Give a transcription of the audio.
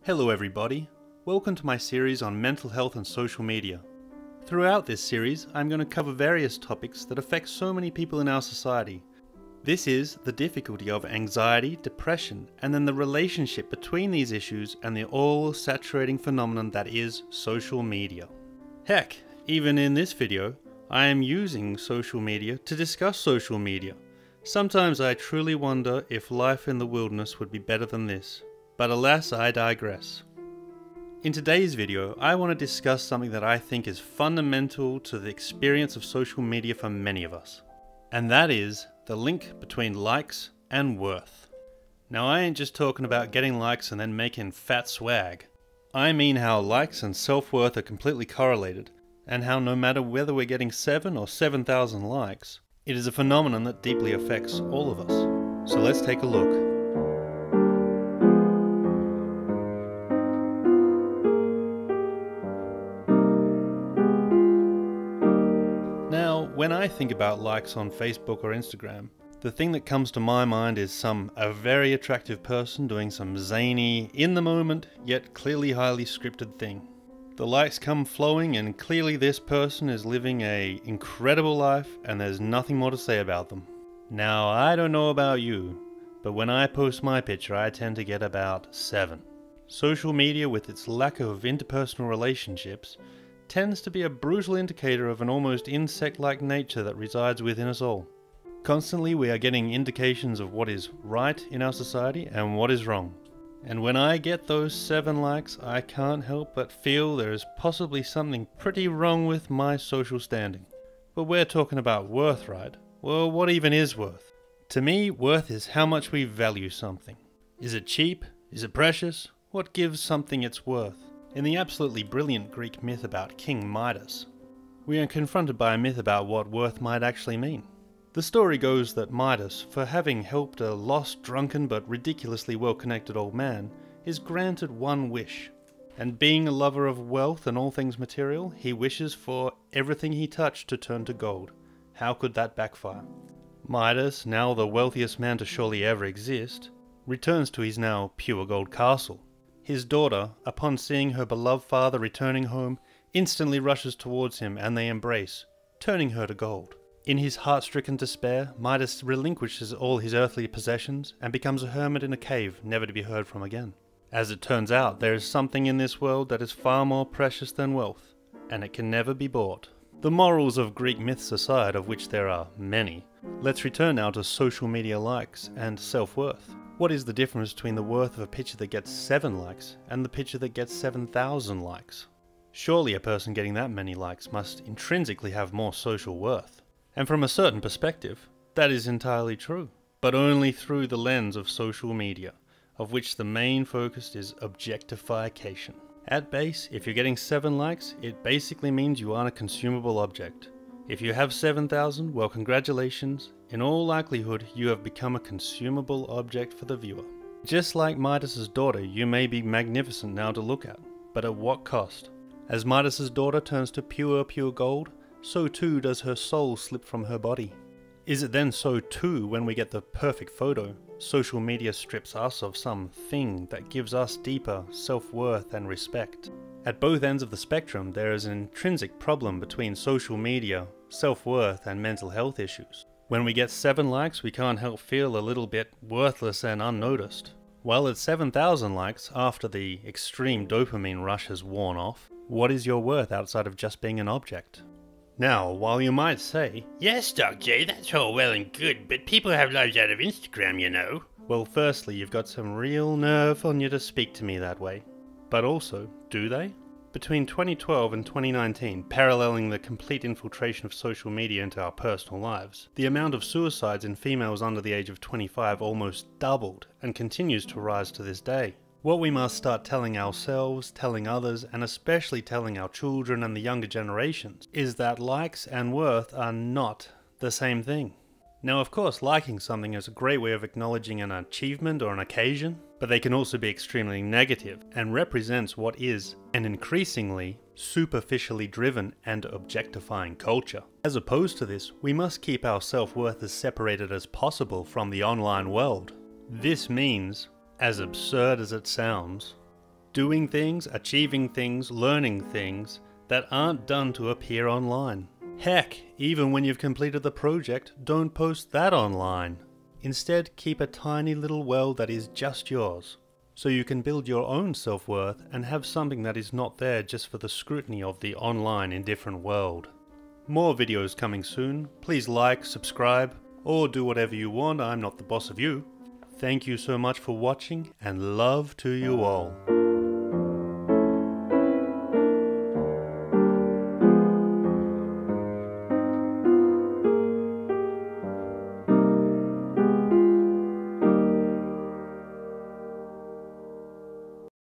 Hello everybody, welcome to my series on mental health and social media. Throughout this series, I'm going to cover various topics that affect so many people in our society. This is the difficulty of anxiety, depression, and then the relationship between these issues and the all-saturating phenomenon that is social media. Heck, even in this video, I am using social media to discuss social media. Sometimes I truly wonder if life in the wilderness would be better than this. But alas, I digress. In today's video, I want to discuss something that I think is fundamental to the experience of social media for many of us. And that is the link between likes and worth. Now, I ain't just talking about getting likes and then making fat swag. I mean how likes and self-worth are completely correlated, and how no matter whether we're getting 7 or 7,000 likes, it is a phenomenon that deeply affects all of us. So let's take a look. When I think about likes on Facebook or Instagram, the thing that comes to my mind is a very attractive person doing some zany, in the moment, yet clearly highly scripted thing. The likes come flowing and clearly this person is living an incredible life and there's nothing more to say about them. Now, I don't know about you, but when I post my picture I tend to get about 7. Social media, with its lack of interpersonal relationships, tends to be a brutal indicator of an almost insect-like nature that resides within us all. Constantly we are getting indications of what is right in our society and what is wrong. And when I get those 7 likes, I can't help but feel there is possibly something pretty wrong with my social standing. But we're talking about worth, right? Well, what even is worth? To me, worth is how much we value something. Is it cheap? Is it precious? What gives something its worth? In the absolutely brilliant Greek myth about King Midas, we are confronted by a myth about what worth might actually mean. The story goes that Midas, for having helped a lost, drunken but ridiculously well-connected old man, is granted one wish. And being a lover of wealth and all things material, he wishes for everything he touched to turn to gold. How could that backfire? Midas, now the wealthiest man to surely ever exist, returns to his now pure gold castle. His daughter, upon seeing her beloved father returning home, instantly rushes towards him and they embrace, turning her to gold. In his heart-stricken despair, Midas relinquishes all his earthly possessions and becomes a hermit in a cave, never to be heard from again. As it turns out, there is something in this world that is far more precious than wealth, and it can never be bought. The morals of Greek myths aside, of which there are many, let's return now to social media likes and self-worth. What is the difference between the worth of a picture that gets 7 likes and the picture that gets 7,000 likes? Surely a person getting that many likes must intrinsically have more social worth. And from a certain perspective, that is entirely true, but only through the lens of social media, of which the main focus is objectification. At base, if you're getting 7 likes, it basically means you aren't a consumable object. If you have 7,000, well, congratulations. In all likelihood, you have become a consumable object for the viewer. Just like Midas's daughter, you may be magnificent now to look at, but at what cost? As Midas's daughter turns to pure gold, so too does her soul slip from her body. Is it then so too when we get the perfect photo? Social media strips us of some thing that gives us deeper self-worth and respect. At both ends of the spectrum, there is an intrinsic problem between social media, self-worth, and mental health issues. When we get 7 likes, we can't help feel a little bit worthless and unnoticed. While at 7,000 likes, after the extreme dopamine rush has worn off, what is your worth outside of just being an object? Now, while you might say, "Yes, Doc J, that's all well and good, but people have lives out of Instagram, you know." Well, firstly, you've got some real nerve on you to speak to me that way. But also, do they? Between 2012 and 2019, paralleling the complete infiltration of social media into our personal lives, the amount of suicides in females under the age of 25 almost doubled and continues to rise to this day. What we must start telling ourselves, telling others, and especially telling our children and the younger generations, is that likes and worth are not the same thing. Now, of course, liking something is a great way of acknowledging an achievement or an occasion, but they can also be extremely negative and represents what is an increasingly superficially driven and objectifying culture. As opposed to this, we must keep our self-worth as separated as possible from the online world. This means, as absurd as it sounds, doing things, achieving things, learning things that aren't done to appear online. Heck, even when you've completed the project, don't post that online. Instead, keep a tiny little world that is just yours, so you can build your own self-worth and have something that is not there just for the scrutiny of the online indifferent world. More videos coming soon. Please like, subscribe, or do whatever you want. I'm not the boss of you. Thank you so much for watching, and love to you all.